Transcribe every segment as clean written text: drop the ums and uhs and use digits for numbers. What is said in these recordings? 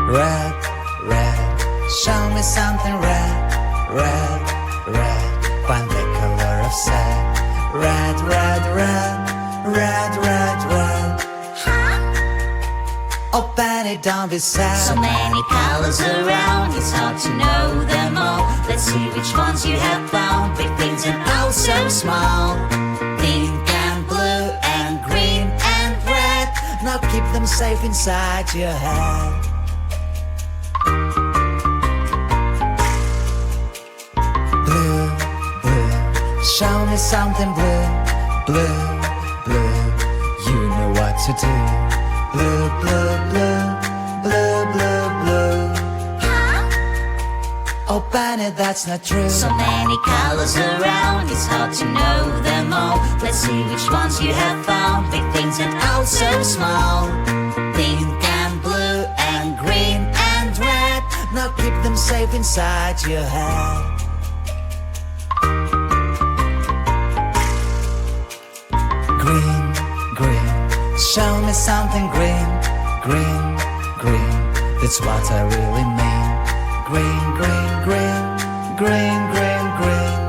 Red, red, show me something red, red, red. Find the color of sad. Red, red, red, red, red, red. Open it, don't be sad. So many colors around, it's hard to know them all. Let's see which ones you have found. Big things and oh so small. Pink and blue and green and red. Now keep them safe inside your head. Blue, blue, show me something blue, blue, blue. You know what to do. Blue, blue, blue, blue, blue, blue. Open it, that's not true. So many colors around, it's hard to know them all. Let's see which ones you have found. Big things and oh so small. Pink and blue and green and red. Now keep them safe inside your head. Green, green, show me something green, green, green. That's what I really mean. Green, green, green, green, green, green.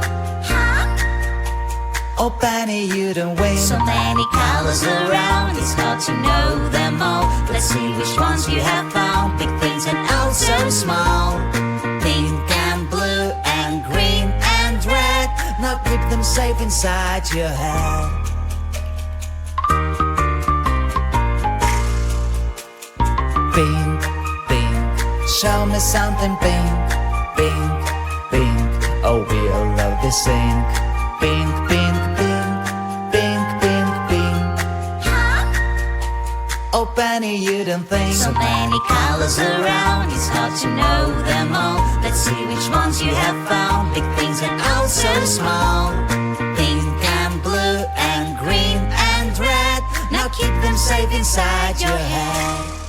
Open it, you don't win. So many colors around, it's hard to know them all. Let's see which ones you have found. Big things and oh so small. Pink and blue and green and red. Now keep them safe inside your head. Pink, pink, show me something pink, pink, pink. Oh, we all love this ink. Pink, pink, pink, pink, pink, pink. Open it, you don't think. So many colors around, it's hard to know them all. Let's see which ones you have found. Big things and oh so small. Pink and blue and green and red. Now keep them safe inside your head.